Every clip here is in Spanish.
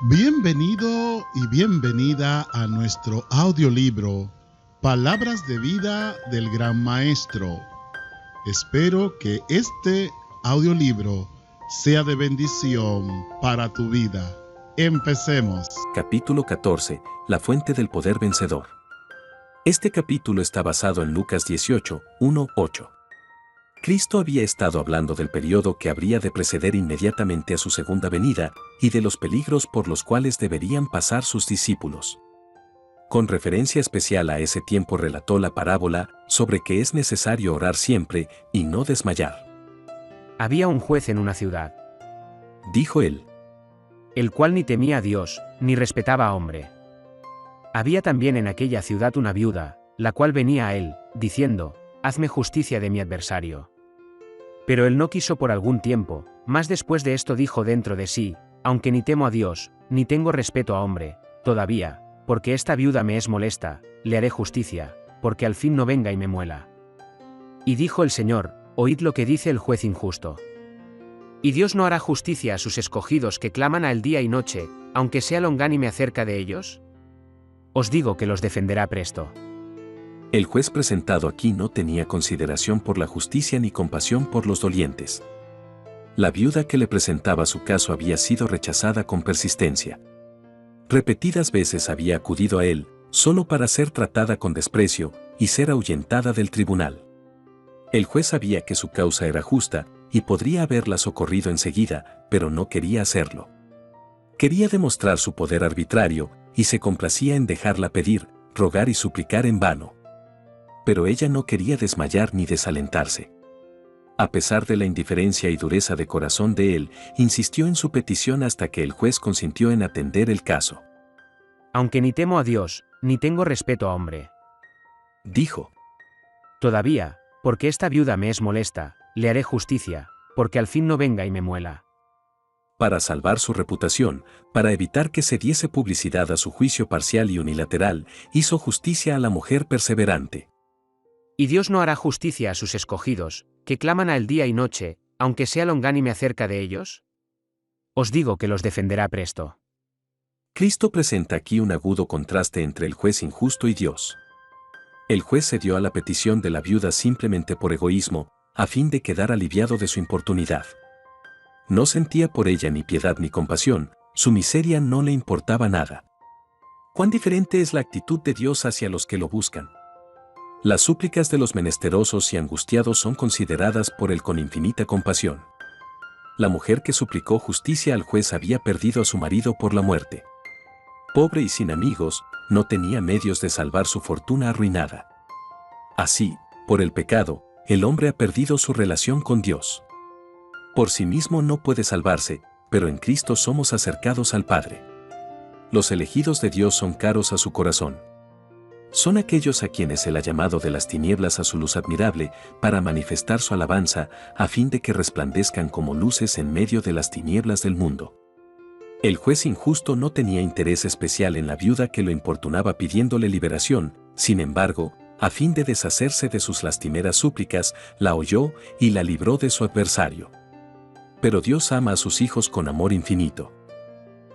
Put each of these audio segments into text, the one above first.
Bienvenido y bienvenida a nuestro audiolibro Palabras de Vida del Gran Maestro. Espero que este audiolibro sea de bendición para tu vida. Empecemos. Capítulo 14. La fuente del poder vencedor. Este capítulo está basado en Lucas 18, 1-8. Cristo había estado hablando del periodo que habría de preceder inmediatamente a su segunda venida y de los peligros por los cuales deberían pasar sus discípulos. Con referencia especial a ese tiempo relató la parábola sobre que es necesario orar siempre y no desmayar. Había un juez en una ciudad, Dijo él. el cual ni temía a Dios, ni respetaba a hombre. Había también en aquella ciudad una viuda, la cual venía a él, diciendo: «Hazme justicia de mi adversario». Pero él no quiso por algún tiempo, mas después de esto dijo dentro de sí: «Aunque ni temo a Dios, ni tengo respeto a hombre, todavía, porque esta viuda me es molesta, le haré justicia, porque al fin no venga y me muela». Y dijo el Señor: «Oíd lo que dice el juez injusto. ¿Y Dios no hará justicia a sus escogidos que claman a él día y noche, aunque sea longánime acerca de ellos? Os digo que los defenderá presto». El juez presentado aquí no tenía consideración por la justicia ni compasión por los dolientes. La viuda que le presentaba su caso había sido rechazada con persistencia. Repetidas veces había acudido a él, solo para ser tratada con desprecio y ser ahuyentada del tribunal. El juez sabía que su causa era justa y podría haberla socorrido enseguida, pero no quería hacerlo. Quería demostrar su poder arbitrario y se complacía en dejarla pedir, rogar y suplicar en vano. Pero ella no quería desmayar ni desalentarse. A pesar de la indiferencia y dureza de corazón de él, insistió en su petición hasta que el juez consintió en atender el caso. «Aunque ni temo a Dios, ni tengo respeto a hombre. Dijo. Todavía, porque esta viuda me es molesta, le haré justicia, porque al fin no venga y me muela». Para salvar su reputación, para evitar que se diese publicidad a su juicio parcial y unilateral, hizo justicia a la mujer perseverante. ¿Y Dios no hará justicia a sus escogidos, que claman a él día y noche, aunque sea longánime acerca de ellos? Os digo que los defenderá presto. Cristo presenta aquí un agudo contraste entre el juez injusto y Dios. El juez cedió a la petición de la viuda simplemente por egoísmo, a fin de quedar aliviado de su importunidad. No sentía por ella ni piedad ni compasión, su miseria no le importaba nada. ¿Cuán diferente es la actitud de Dios hacia los que lo buscan? Las súplicas de los menesterosos y angustiados son consideradas por él con infinita compasión. La mujer que suplicó justicia al juez había perdido a su marido por la muerte. Pobre y sin amigos, no tenía medios de salvar su fortuna arruinada. Así, por el pecado, el hombre ha perdido su relación con Dios. Por sí mismo no puede salvarse, pero en Cristo somos acercados al Padre. Los elegidos de Dios son caros a su corazón. Son aquellos a quienes Él ha llamado de las tinieblas a su luz admirable, para manifestar su alabanza, a fin de que resplandezcan como luces en medio de las tinieblas del mundo. El juez injusto no tenía interés especial en la viuda que lo importunaba pidiéndole liberación, sin embargo, a fin de deshacerse de sus lastimeras súplicas, la oyó y la libró de su adversario. Pero Dios ama a sus hijos con amor infinito.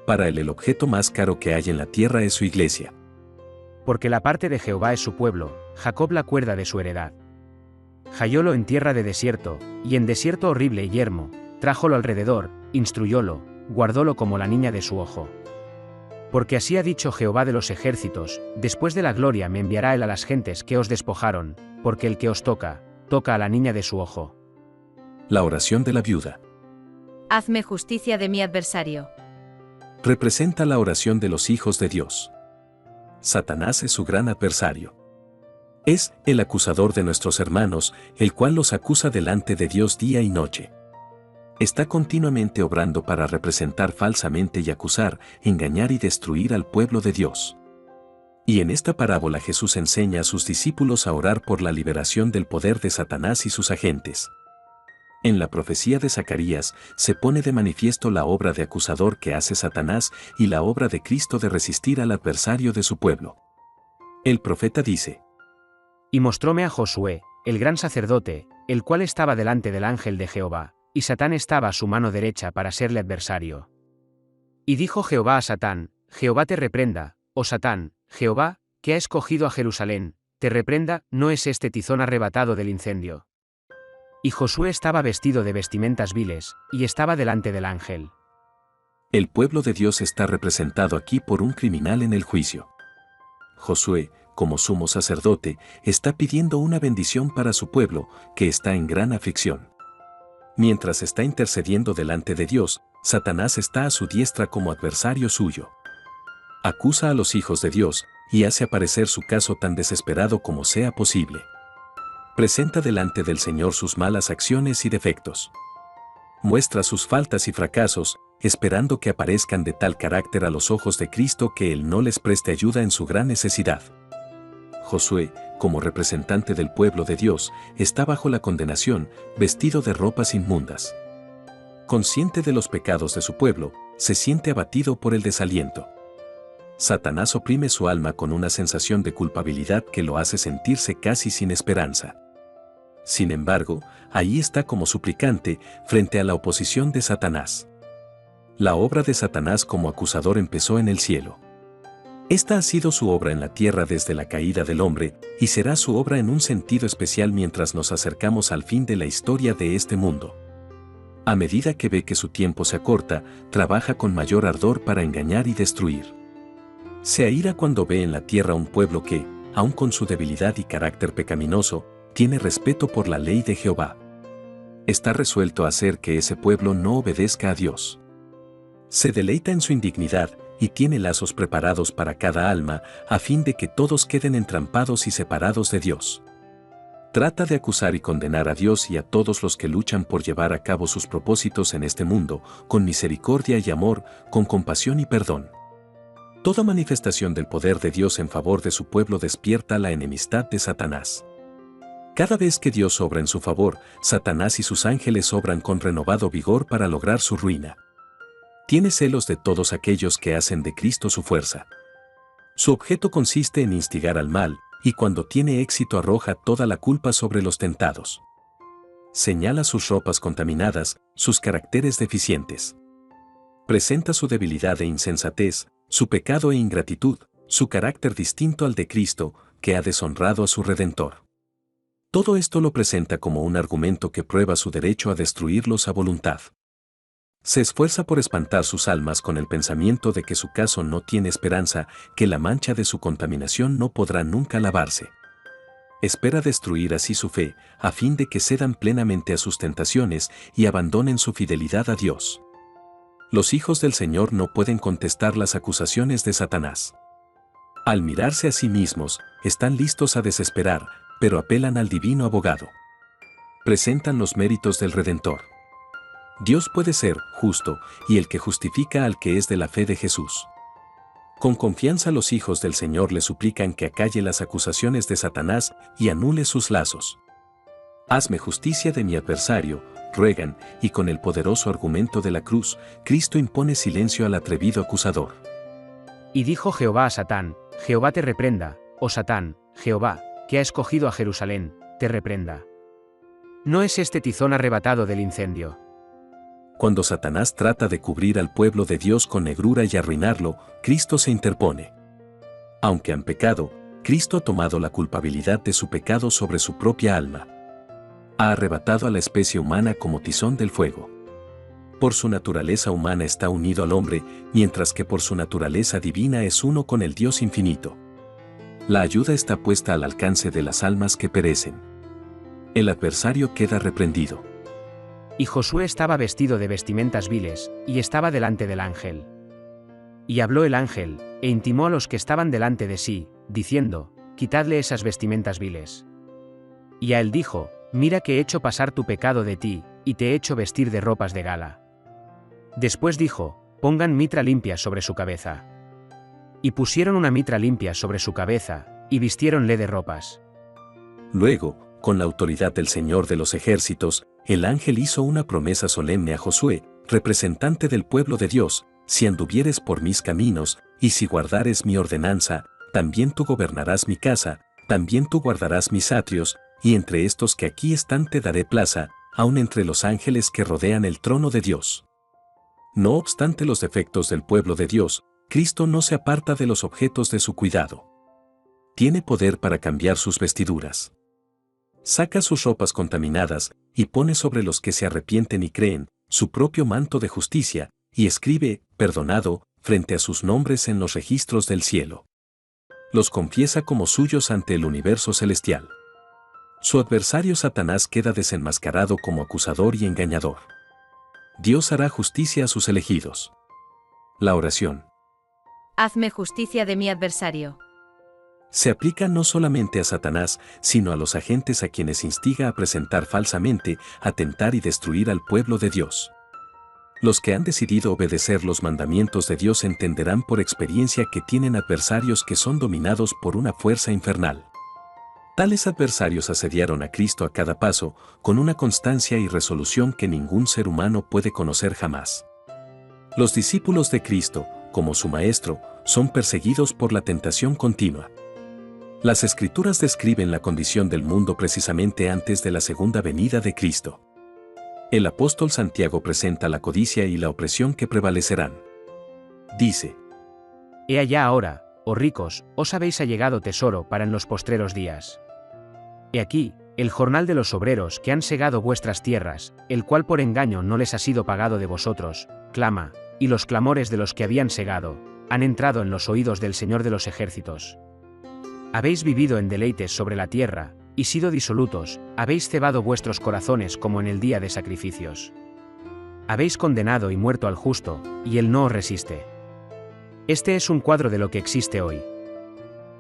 Para él el objeto más caro que hay en la tierra es su iglesia. Porque la parte de Jehová es su pueblo, Jacob la cuerda de su heredad. Hallólo en tierra de desierto, y en desierto horrible y yermo, trájolo alrededor, instruyólo, guardólo como la niña de su ojo. Porque así ha dicho Jehová de los ejércitos: después de la gloria me enviará él a las gentes que os despojaron, porque el que os toca, toca a la niña de su ojo. La oración de la viuda Hazme justicia de mi adversario. representa la oración de los hijos de Dios. Satanás es su gran adversario. Es el acusador de nuestros hermanos, el cual los acusa delante de Dios día y noche. Está continuamente obrando para representar falsamente y acusar, engañar y destruir al pueblo de Dios. Y en esta parábola Jesús enseña a sus discípulos a orar por la liberación del poder de Satanás y sus agentes. En la profecía de Zacarías se pone de manifiesto la obra de acusador que hace Satanás y la obra de Cristo de resistir al adversario de su pueblo. El profeta dice: Y mostróme a Josué, el gran sacerdote, el cual estaba delante del ángel de Jehová, y Satán estaba a su mano derecha para serle adversario. Y dijo Jehová a Satán, Jehová te reprenda, oh Satán, Jehová, que ha escogido a Jerusalén, te reprenda, ¿no es este tizón arrebatado del incendio? Y Josué estaba vestido de vestimentas viles, y estaba delante del ángel. El pueblo de Dios está representado aquí por un criminal en el juicio. Josué, como sumo sacerdote, está pidiendo una bendición para su pueblo, que está en gran aflicción. Mientras está intercediendo delante de Dios, Satanás está a su diestra como adversario suyo. Acusa a los hijos de Dios, y hace aparecer su caso tan desesperado como sea posible. Presenta delante del Señor sus malas acciones y defectos. Muestra sus faltas y fracasos, esperando que aparezcan de tal carácter a los ojos de Cristo que Él no les preste ayuda en su gran necesidad. Josué, como representante del pueblo de Dios, está bajo la condenación, vestido de ropas inmundas. Consciente de los pecados de su pueblo, se siente abatido por el desaliento. Satanás oprime su alma con una sensación de culpabilidad que lo hace sentirse casi sin esperanza. Sin embargo, ahí está como suplicante frente a la oposición de Satanás. La obra de Satanás como acusador empezó en el cielo. Esta ha sido su obra en la tierra desde la caída del hombre, y será su obra en un sentido especial mientras nos acercamos al fin de la historia de este mundo. A medida que ve que su tiempo se acorta, trabaja con mayor ardor para engañar y destruir. Se aira cuando ve en la tierra un pueblo que, aun con su debilidad y carácter pecaminoso, tiene respeto por la ley de Jehová. Está resuelto a hacer que ese pueblo no obedezca a Dios. Se deleita en su indignidad y tiene lazos preparados para cada alma a fin de que todos queden entrampados y separados de Dios. Trata de acusar y condenar a Dios y a todos los que luchan por llevar a cabo sus propósitos en este mundo, con misericordia y amor, con compasión y perdón. Toda manifestación del poder de Dios en favor de su pueblo despierta la enemistad de Satanás. Cada vez que Dios obra en su favor, Satanás y sus ángeles obran con renovado vigor para lograr su ruina. Tiene celos de todos aquellos que hacen de Cristo su fuerza. Su objeto consiste en instigar al mal, y cuando tiene éxito arroja toda la culpa sobre los tentados. Señala sus ropas contaminadas, sus caracteres deficientes. Presenta su debilidad e insensatez, su pecado e ingratitud, su carácter distinto al de Cristo, que ha deshonrado a su Redentor. Todo esto lo presenta como un argumento que prueba su derecho a destruirlos a voluntad. Se esfuerza por espantar sus almas con el pensamiento de que su caso no tiene esperanza, que la mancha de su contaminación no podrá nunca lavarse. Espera destruir así su fe, a fin de que cedan plenamente a sus tentaciones y abandonen su fidelidad a Dios. Los hijos del Señor no pueden contestar las acusaciones de Satanás. Al mirarse a sí mismos, están listos a desesperar, pero apelan al divino abogado. Presentan los méritos del Redentor. Dios puede ser justo y el que justifica al que es de la fe de Jesús. Con confianza los hijos del Señor le suplican que acalle las acusaciones de Satanás y anule sus lazos. Hazme justicia de mi adversario, ruegan, y con el poderoso argumento de la cruz, Cristo impone silencio al atrevido acusador. Y dijo Jehová a Satán, Jehová te reprenda, oh Satán, Jehová, que ha escogido a Jerusalén, te reprenda. ¿No es este tizón arrebatado del incendio? Cuando Satanás trata de cubrir al pueblo de Dios con negrura y arruinarlo, Cristo se interpone. Aunque han pecado, Cristo ha tomado la culpabilidad de su pecado sobre su propia alma. Ha arrebatado a la especie humana como tizón del fuego. Por su naturaleza humana está unido al hombre, mientras que por su naturaleza divina es uno con el Dios infinito. La ayuda está puesta al alcance de las almas que perecen. El adversario queda reprendido. Y Josué estaba vestido de vestimentas viles, y estaba delante del ángel. Y habló el ángel, e intimó a los que estaban delante de sí, diciendo, quitadle esas vestimentas viles. Y a él dijo, mira que he hecho pasar tu pecado de ti, y te he hecho vestir de ropas de gala. Después dijo, pongan mitra limpia sobre su cabeza. Y pusieron una mitra limpia sobre su cabeza, y vistiéronle de ropas. Luego, con la autoridad del Señor de los ejércitos, el ángel hizo una promesa solemne a Josué, representante del pueblo de Dios, si anduvieres por mis caminos, y si guardares mi ordenanza, también tú gobernarás mi casa, también tú guardarás mis atrios, y entre estos que aquí están te daré plaza, aun entre los ángeles que rodean el trono de Dios. No obstante los defectos del pueblo de Dios, Cristo no se aparta de los objetos de su cuidado. Tiene poder para cambiar sus vestiduras. Saca sus ropas contaminadas y pone sobre los que se arrepienten y creen su propio manto de justicia, y escribe, perdonado, frente a sus nombres en los registros del cielo. Los confiesa como suyos ante el universo celestial. Su adversario Satanás queda desenmascarado como acusador y engañador. Dios hará justicia a sus elegidos. La oración. Hazme justicia de mi adversario. Se aplica no solamente a Satanás, sino a los agentes a quienes instiga a presentar falsamente, atentar y destruir al pueblo de Dios. Los que han decidido obedecer los mandamientos de Dios entenderán por experiencia que tienen adversarios que son dominados por una fuerza infernal. Tales adversarios asediaron a Cristo a cada paso, con una constancia y resolución que ningún ser humano puede conocer jamás. Los discípulos de Cristo, como su Maestro, son perseguidos por la tentación continua. Las Escrituras describen la condición del mundo precisamente antes de la segunda venida de Cristo. El apóstol Santiago presenta la codicia y la opresión que prevalecerán. Dice: He allá ahora, oh ricos, os habéis allegado tesoro para en los postreros días. He aquí, el jornal de los obreros que han segado vuestras tierras, el cual por engaño no les ha sido pagado de vosotros, clama, y los clamores de los que habían segado, han entrado en los oídos del Señor de los ejércitos. Habéis vivido en deleites sobre la tierra, y sido disolutos, habéis cebado vuestros corazones como en el día de sacrificios. Habéis condenado y muerto al justo, y él no os resiste. Este es un cuadro de lo que existe hoy.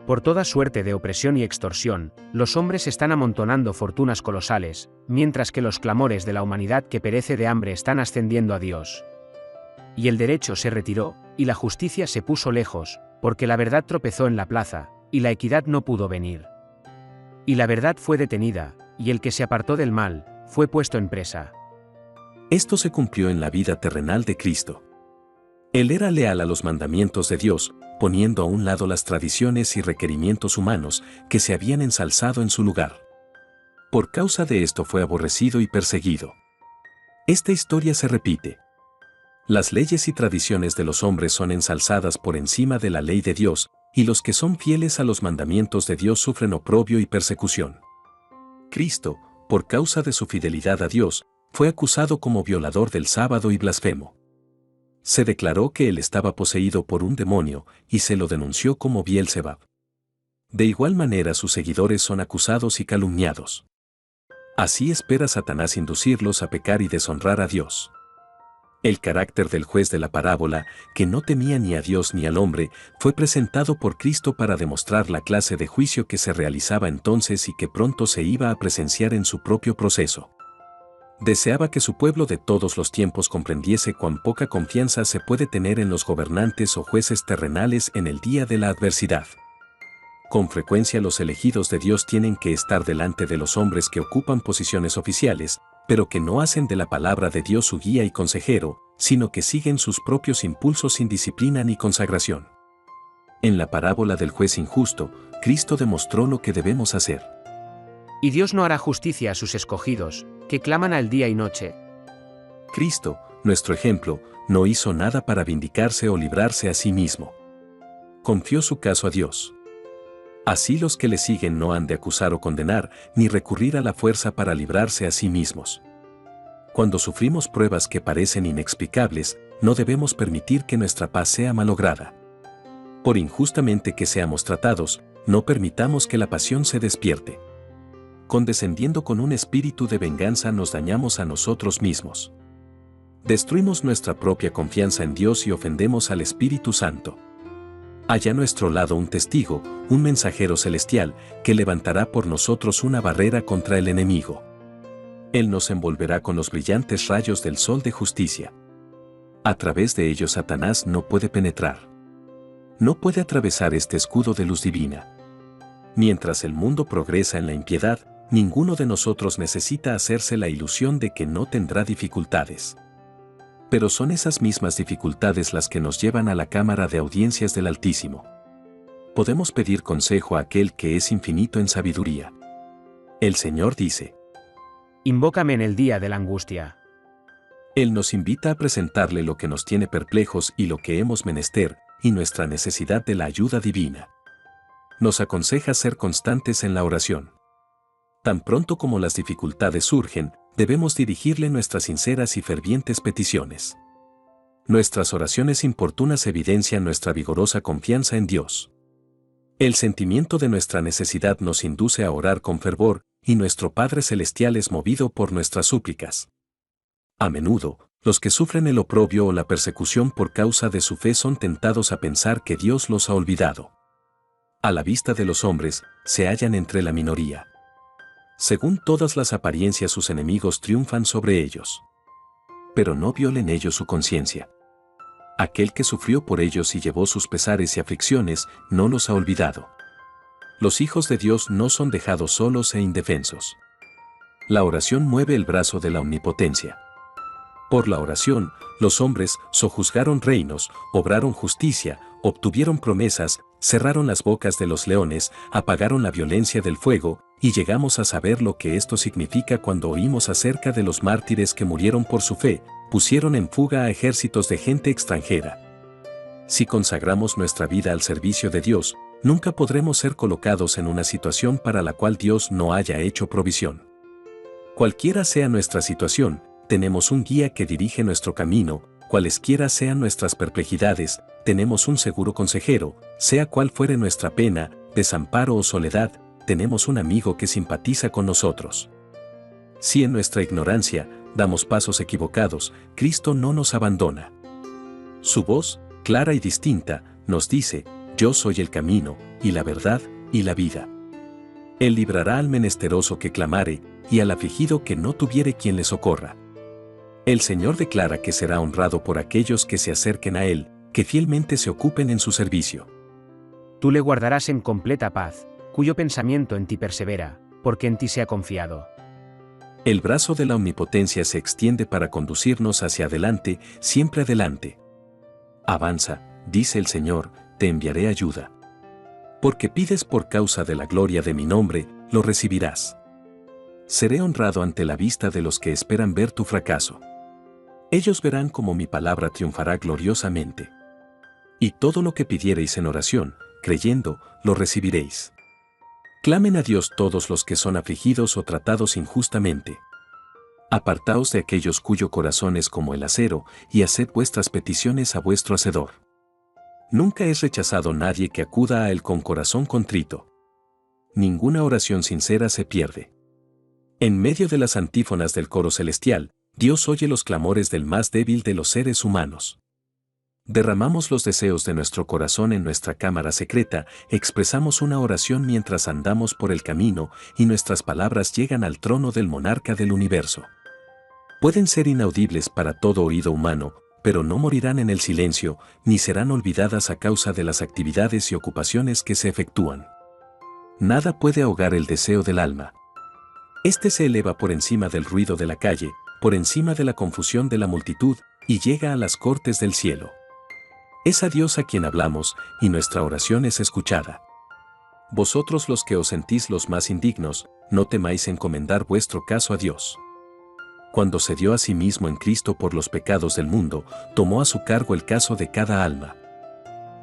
Por toda suerte de opresión y extorsión, los hombres están amontonando fortunas colosales, mientras que los clamores de la humanidad que perece de hambre están ascendiendo a Dios. Y el derecho se retiró, y la justicia se puso lejos, porque la verdad tropezó en la plaza, y la equidad no pudo venir. Y la verdad fue detenida, y el que se apartó del mal, fue puesto en presa. Esto se cumplió en la vida terrenal de Cristo. Él era leal a los mandamientos de Dios, poniendo a un lado las tradiciones y requerimientos humanos que se habían ensalzado en su lugar. Por causa de esto fue aborrecido y perseguido. Esta historia se repite. Las leyes y tradiciones de los hombres son ensalzadas por encima de la ley de Dios, y los que son fieles a los mandamientos de Dios sufren oprobio y persecución. Cristo, por causa de su fidelidad a Dios, fue acusado como violador del sábado y blasfemo. Se declaró que él estaba poseído por un demonio, y se lo denunció como Bielzebub. De igual manera sus seguidores son acusados y calumniados. Así espera Satanás inducirlos a pecar y deshonrar a Dios. El carácter del juez de la parábola, que no temía ni a Dios ni al hombre, fue presentado por Cristo para demostrar la clase de juicio que se realizaba entonces y que pronto se iba a presenciar en su propio proceso. Deseaba que su pueblo de todos los tiempos comprendiese cuán poca confianza se puede tener en los gobernantes o jueces terrenales en el día de la adversidad. Con frecuencia los elegidos de Dios tienen que estar delante de los hombres que ocupan posiciones oficiales, pero que no hacen de la palabra de Dios su guía y consejero, sino que siguen sus propios impulsos sin disciplina ni consagración. En la parábola del juez injusto, Cristo demostró lo que debemos hacer. Y Dios no hará justicia a sus escogidos, que claman al día y noche. Cristo, nuestro ejemplo, no hizo nada para vindicarse o librarse a sí mismo. Confió su caso a Dios. Así los que le siguen no han de acusar o condenar, ni recurrir a la fuerza para librarse a sí mismos. Cuando sufrimos pruebas que parecen inexplicables, no debemos permitir que nuestra paz sea malograda. Por injustamente que seamos tratados, no permitamos que la pasión se despierte. Condescendiendo con un espíritu de venganza nos dañamos a nosotros mismos. Destruimos nuestra propia confianza en Dios y ofendemos al Espíritu Santo. Hay a nuestro lado un testigo, un mensajero celestial, que levantará por nosotros una barrera contra el enemigo. Él nos envolverá con los brillantes rayos del sol de justicia. A través de ellos Satanás no puede penetrar. No puede atravesar este escudo de luz divina. Mientras el mundo progresa en la impiedad, ninguno de nosotros necesita hacerse la ilusión de que no tendrá dificultades. Pero son esas mismas dificultades las que nos llevan a la cámara de audiencias del Altísimo. Podemos pedir consejo a aquel que es infinito en sabiduría. El Señor dice: Invócame en el día de la angustia. Él nos invita a presentarle lo que nos tiene perplejos y lo que hemos menester, y nuestra necesidad de la ayuda divina. Nos aconseja ser constantes en la oración. Tan pronto como las dificultades surgen, debemos dirigirle nuestras sinceras y fervientes peticiones. Nuestras oraciones importunas evidencian nuestra vigorosa confianza en Dios. El sentimiento de nuestra necesidad nos induce a orar con fervor, y nuestro Padre Celestial es movido por nuestras súplicas. A menudo, los que sufren el oprobio o la persecución por causa de su fe son tentados a pensar que Dios los ha olvidado. A la vista de los hombres, se hallan entre la minoría. Según todas las apariencias, sus enemigos triunfan sobre ellos. Pero no violen ellos su conciencia. Aquel que sufrió por ellos y llevó sus pesares y aflicciones, no los ha olvidado. Los hijos de Dios no son dejados solos e indefensos. La oración mueve el brazo de la omnipotencia. Por la oración, los hombres sojuzgaron reinos, obraron justicia, obtuvieron promesas, cerraron las bocas de los leones, apagaron la violencia del fuego, y llegamos a saber lo que esto significa cuando oímos acerca de los mártires que murieron por su fe, pusieron en fuga a ejércitos de gente extranjera. Si consagramos nuestra vida al servicio de Dios, nunca podremos ser colocados en una situación para la cual Dios no haya hecho provisión. Cualquiera sea nuestra situación, tenemos un guía que dirige nuestro camino, cualesquiera sean nuestras perplejidades, tenemos un seguro consejero, sea cual fuere nuestra pena, desamparo o soledad, tenemos un amigo que simpatiza con nosotros. Si en nuestra ignorancia damos pasos equivocados, Cristo no nos abandona. Su voz, clara y distinta, nos dice: yo soy el camino, y la verdad, y la vida. Él librará al menesteroso que clamare, y al afligido que no tuviere quien le socorra. El Señor declara que será honrado por aquellos que se acerquen a Él, que fielmente se ocupen en su servicio. Tú le guardarás en completa paz, cuyo pensamiento en ti persevera, porque en ti se ha confiado. El brazo de la omnipotencia se extiende para conducirnos hacia adelante, siempre adelante. Avanza, dice el Señor, te enviaré ayuda. Porque pides por causa de la gloria de mi nombre, lo recibirás. Seré honrado ante la vista de los que esperan ver tu fracaso. Ellos verán cómo mi palabra triunfará gloriosamente. Y todo lo que pidiereis en oración, creyendo, lo recibiréis. Clamen a Dios todos los que son afligidos o tratados injustamente. Apartaos de aquellos cuyo corazón es como el acero, y haced vuestras peticiones a vuestro Hacedor. Nunca es rechazado nadie que acuda a Él con corazón contrito. Ninguna oración sincera se pierde. En medio de las antífonas del coro celestial, Dios oye los clamores del más débil de los seres humanos. Derramamos los deseos de nuestro corazón en nuestra cámara secreta, expresamos una oración mientras andamos por el camino, y nuestras palabras llegan al trono del monarca del universo. Pueden ser inaudibles para todo oído humano, pero no morirán en el silencio, ni serán olvidadas a causa de las actividades y ocupaciones que se efectúan. Nada puede ahogar el deseo del alma. Este se eleva por encima del ruido de la calle, por encima de la confusión de la multitud, y llega a las cortes del cielo. Es a Dios a quien hablamos, y nuestra oración es escuchada. Vosotros los que os sentís los más indignos, no temáis encomendar vuestro caso a Dios. Cuando se dio a sí mismo en Cristo por los pecados del mundo, tomó a su cargo el caso de cada alma.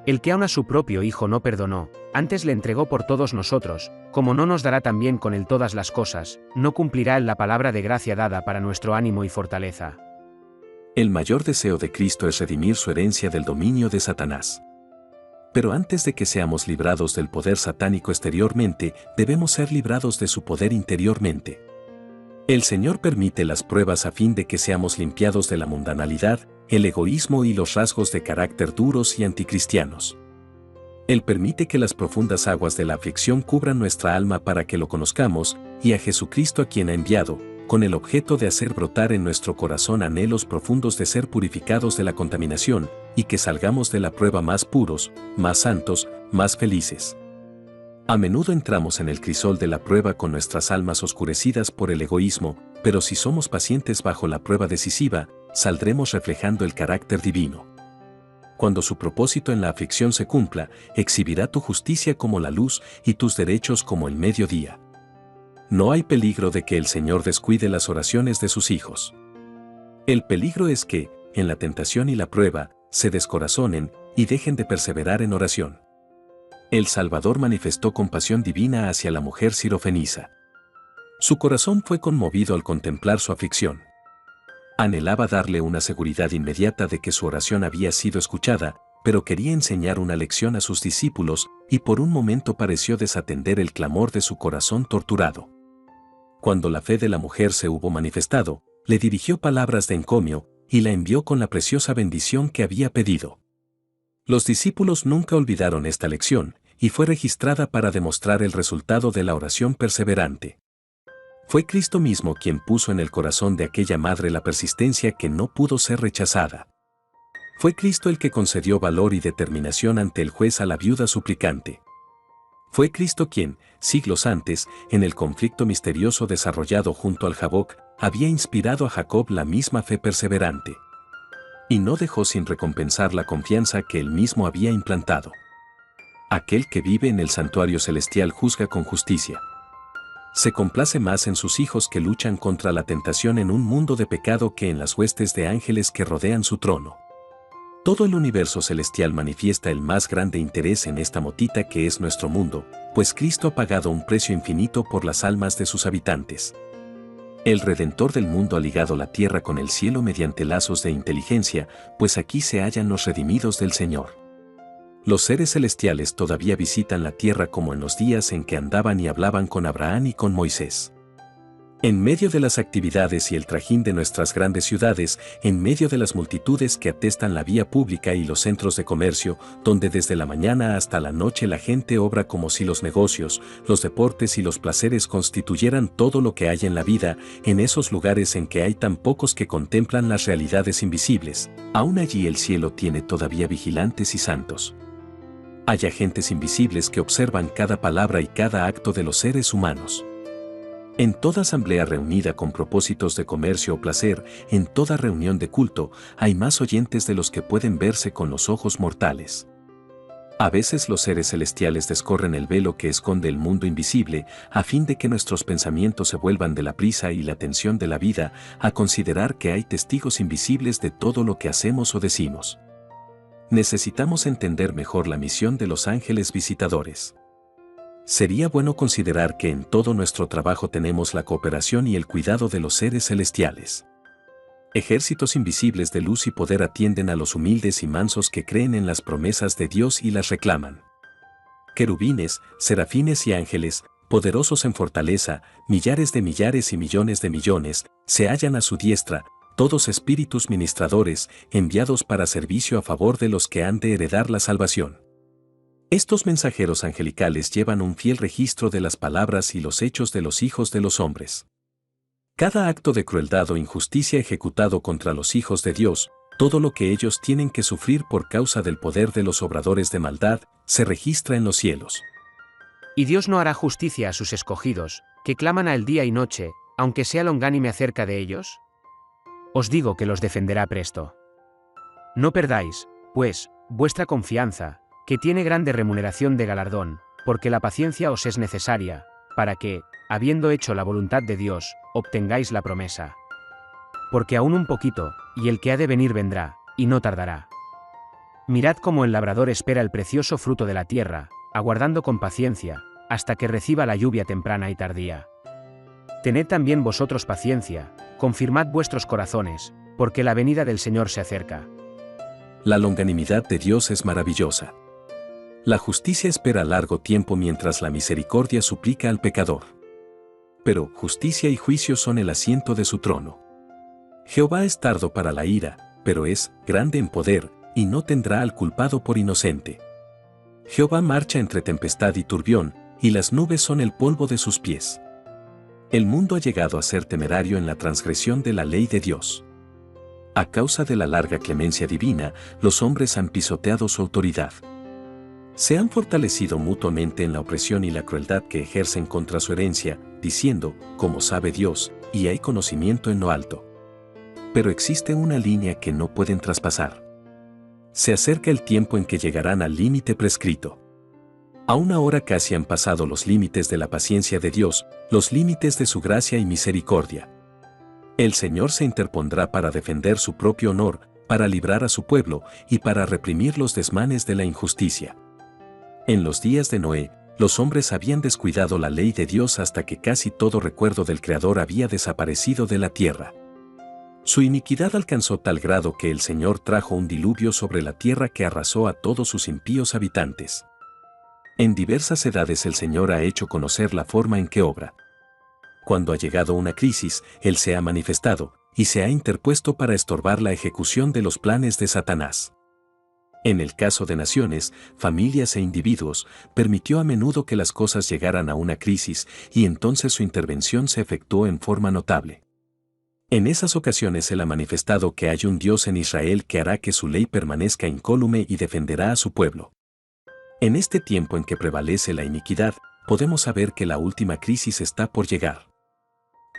El que aun a su propio Hijo no perdonó, antes le entregó por todos nosotros, como no nos dará también con él todas las cosas, no cumplirá él la palabra de gracia dada para nuestro ánimo y fortaleza. El mayor deseo de Cristo es redimir su herencia del dominio de Satanás. Pero antes de que seamos librados del poder satánico exteriormente, debemos ser librados de su poder interiormente. El Señor permite las pruebas a fin de que seamos limpiados de la mundanalidad, el egoísmo y los rasgos de carácter duros y anticristianos. Él permite que las profundas aguas de la aflicción cubran nuestra alma para que lo conozcamos, y a Jesucristo a quien ha enviado, con el objeto de hacer brotar en nuestro corazón anhelos profundos de ser purificados de la contaminación, y que salgamos de la prueba más puros, más santos, más felices. A menudo entramos en el crisol de la prueba con nuestras almas oscurecidas por el egoísmo, pero si somos pacientes bajo la prueba decisiva, saldremos reflejando el carácter divino. Cuando su propósito en la aflicción se cumpla, exhibirá tu justicia como la luz y tus derechos como el mediodía. No hay peligro de que el Señor descuide las oraciones de sus hijos. El peligro es que, en la tentación y la prueba, se descorazonen y dejen de perseverar en oración. El Salvador manifestó compasión divina hacia la mujer sirofenisa. Su corazón fue conmovido al contemplar su aflicción. Anhelaba darle una seguridad inmediata de que su oración había sido escuchada, pero quería enseñar una lección a sus discípulos y por un momento pareció desatender el clamor de su corazón torturado. Cuando la fe de la mujer se hubo manifestado, le dirigió palabras de encomio y la envió con la preciosa bendición que había pedido. Los discípulos nunca olvidaron esta lección y fue registrada para demostrar el resultado de la oración perseverante. Fue Cristo mismo quien puso en el corazón de aquella madre la persistencia que no pudo ser rechazada. Fue Cristo el que concedió valor y determinación ante el juez a la viuda suplicante. Fue Cristo quien, siglos antes, en el conflicto misterioso desarrollado junto al Jaboc, había inspirado a Jacob la misma fe perseverante. Y no dejó sin recompensar la confianza que él mismo había implantado. Aquel que vive en el santuario celestial juzga con justicia. Se complace más en sus hijos que luchan contra la tentación en un mundo de pecado que en las huestes de ángeles que rodean su trono. Todo el universo celestial manifiesta el más grande interés en esta motita que es nuestro mundo, pues Cristo ha pagado un precio infinito por las almas de sus habitantes. El Redentor del mundo ha ligado la tierra con el cielo mediante lazos de inteligencia, pues aquí se hallan los redimidos del Señor. Los seres celestiales todavía visitan la tierra como en los días en que andaban y hablaban con Abraham y con Moisés. En medio de las actividades y el trajín de nuestras grandes ciudades, en medio de las multitudes que atestan la vía pública y los centros de comercio, donde desde la mañana hasta la noche la gente obra como si los negocios, los deportes y los placeres constituyeran todo lo que hay en la vida, en esos lugares en que hay tan pocos que contemplan las realidades invisibles, aún allí el cielo tiene todavía vigilantes y santos. Hay agentes invisibles que observan cada palabra y cada acto de los seres humanos. En toda asamblea reunida con propósitos de comercio o placer, en toda reunión de culto, hay más oyentes de los que pueden verse con los ojos mortales. A veces los seres celestiales descorren el velo que esconde el mundo invisible, a fin de que nuestros pensamientos se vuelvan de la prisa y la tensión de la vida, a considerar que hay testigos invisibles de todo lo que hacemos o decimos. Necesitamos entender mejor la misión de los ángeles visitadores. Sería bueno considerar que en todo nuestro trabajo tenemos la cooperación y el cuidado de los seres celestiales. Ejércitos invisibles de luz y poder atienden a los humildes y mansos que creen en las promesas de Dios y las reclaman. Querubines, serafines y ángeles, poderosos en fortaleza, millares de millares y millones de millones, se hallan a su diestra, todos espíritus ministradores, enviados para servicio a favor de los que han de heredar la salvación. Estos mensajeros angelicales llevan un fiel registro de las palabras y los hechos de los hijos de los hombres. Cada acto de crueldad o injusticia ejecutado contra los hijos de Dios, todo lo que ellos tienen que sufrir por causa del poder de los obradores de maldad, se registra en los cielos. Y Dios no hará justicia a sus escogidos, que claman a él día y noche, aunque sea longánime acerca de ellos. Os digo que los defenderá presto. No perdáis, pues, vuestra confianza, que tiene grande remuneración de galardón, porque la paciencia os es necesaria, para que, habiendo hecho la voluntad de Dios, obtengáis la promesa. Porque aún un poquito, y el que ha de venir vendrá, y no tardará. Mirad cómo el labrador espera el precioso fruto de la tierra, aguardando con paciencia, hasta que reciba la lluvia temprana y tardía. Tened también vosotros paciencia, confirmad vuestros corazones, porque la venida del Señor se acerca. La longanimidad de Dios es maravillosa. La justicia espera largo tiempo mientras la misericordia suplica al pecador. Pero justicia y juicio son el asiento de su trono. Jehová es tardo para la ira, pero es grande en poder, y no tendrá al culpado por inocente. Jehová marcha entre tempestad y turbión, y las nubes son el polvo de sus pies. El mundo ha llegado a ser temerario en la transgresión de la ley de Dios. A causa de la larga clemencia divina, los hombres han pisoteado su autoridad. Se han fortalecido mutuamente en la opresión y la crueldad que ejercen contra su herencia, diciendo, como sabe Dios, y hay conocimiento en lo alto. Pero existe una línea que no pueden traspasar. Se acerca el tiempo en que llegarán al límite prescrito. Aún ahora casi han pasado los límites de la paciencia de Dios, los límites de su gracia y misericordia. El Señor se interpondrá para defender su propio honor, para librar a su pueblo y para reprimir los desmanes de la injusticia. En los días de Noé, los hombres habían descuidado la ley de Dios hasta que casi todo recuerdo del Creador había desaparecido de la tierra. Su iniquidad alcanzó tal grado que el Señor trajo un diluvio sobre la tierra que arrasó a todos sus impíos habitantes. En diversas edades el Señor ha hecho conocer la forma en que obra. Cuando ha llegado una crisis, Él se ha manifestado y se ha interpuesto para estorbar la ejecución de los planes de Satanás. En el caso de naciones, familias e individuos, permitió a menudo que las cosas llegaran a una crisis y entonces su intervención se efectuó en forma notable. En esas ocasiones Él ha manifestado que hay un Dios en Israel que hará que su ley permanezca incólume y defenderá a su pueblo. En este tiempo en que prevalece la iniquidad, podemos saber que la última crisis está por llegar.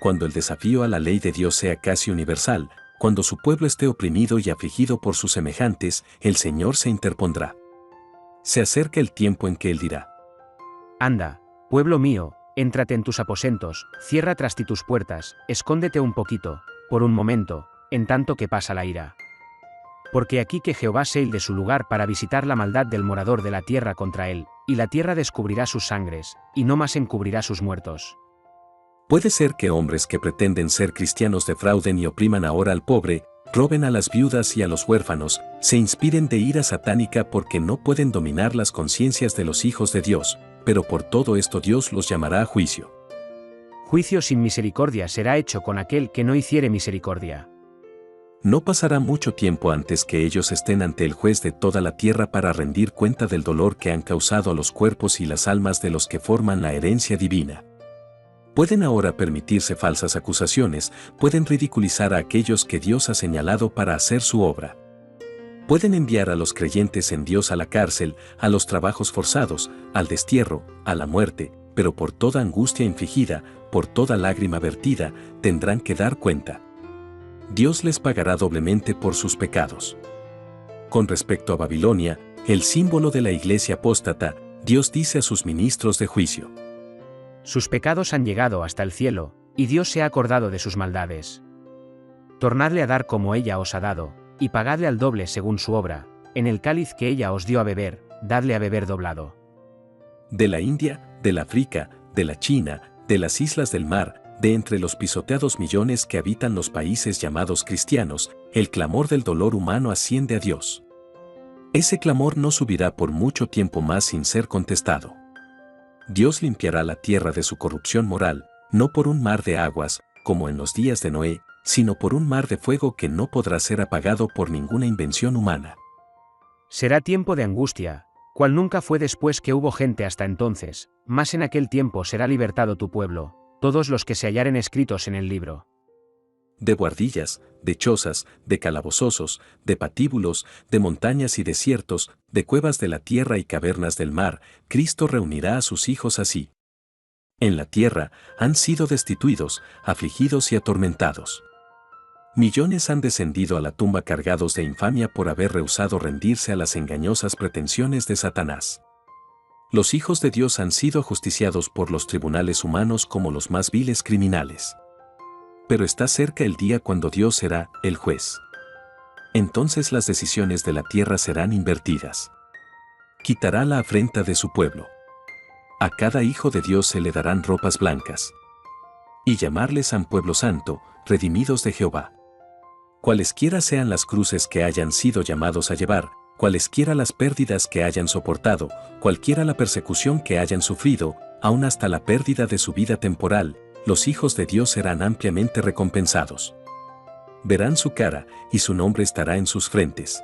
Cuando el desafío a la ley de Dios sea casi universal, cuando su pueblo esté oprimido y afligido por sus semejantes, el Señor se interpondrá. Se acerca el tiempo en que Él dirá: Anda, pueblo mío, éntrate en tus aposentos, cierra tras ti tus puertas, escóndete un poquito, por un momento, en tanto que pasa la ira. Porque aquí que Jehová se ir de su lugar para visitar la maldad del morador de la tierra contra él, y la tierra descubrirá sus sangres, y no más encubrirá sus muertos. Puede ser que hombres que pretenden ser cristianos defrauden y opriman ahora al pobre, roben a las viudas y a los huérfanos, se inspiren de ira satánica porque no pueden dominar las conciencias de los hijos de Dios, pero por todo esto Dios los llamará a juicio. Juicio sin misericordia será hecho con aquel que no hiciere misericordia. No pasará mucho tiempo antes que ellos estén ante el juez de toda la tierra para rendir cuenta del dolor que han causado a los cuerpos y las almas de los que forman la herencia divina. Pueden ahora permitirse falsas acusaciones, pueden ridiculizar a aquellos que Dios ha señalado para hacer su obra. Pueden enviar a los creyentes en Dios a la cárcel, a los trabajos forzados, al destierro, a la muerte, pero por toda angustia infligida, por toda lágrima vertida, tendrán que dar cuenta. Dios les pagará doblemente por sus pecados. Con respecto a Babilonia, el símbolo de la iglesia apóstata, Dios dice a sus ministros de juicio: Sus pecados han llegado hasta el cielo, y Dios se ha acordado de sus maldades. Tornadle a dar como ella os ha dado, y pagadle al doble según su obra, en el cáliz que ella os dio a beber, dadle a beber doblado. De la India, del África, de la China, de las islas del mar, de entre los pisoteados millones que habitan los países llamados cristianos, el clamor del dolor humano asciende a Dios. Ese clamor no subirá por mucho tiempo más sin ser contestado. Dios limpiará la tierra de su corrupción moral, no por un mar de aguas, como en los días de Noé, sino por un mar de fuego que no podrá ser apagado por ninguna invención humana. Será tiempo de angustia, cual nunca fue después que hubo gente hasta entonces, mas en aquel tiempo será libertado tu pueblo, todos los que se hallaren escritos en el libro. De buhardillas, de chozas, de calabozos, de patíbulos, de montañas y desiertos, de cuevas de la tierra y cavernas del mar, Cristo reunirá a sus hijos así. En la tierra han sido destituidos, afligidos y atormentados. Millones han descendido a la tumba cargados de infamia por haber rehusado rendirse a las engañosas pretensiones de Satanás. Los hijos de Dios han sido ajusticiados por los tribunales humanos como los más viles criminales. Pero está cerca el día cuando Dios será el juez. Entonces las decisiones de la tierra serán invertidas. Quitará la afrenta de su pueblo. A cada hijo de Dios se le darán ropas blancas. Y llamarles a pueblo santo, redimidos de Jehová. Cualesquiera sean las cruces que hayan sido llamados a llevar, cualesquiera las pérdidas que hayan soportado, cualquiera la persecución que hayan sufrido, aun hasta la pérdida de su vida temporal, los hijos de Dios serán ampliamente recompensados. Verán su cara, y su nombre estará en sus frentes.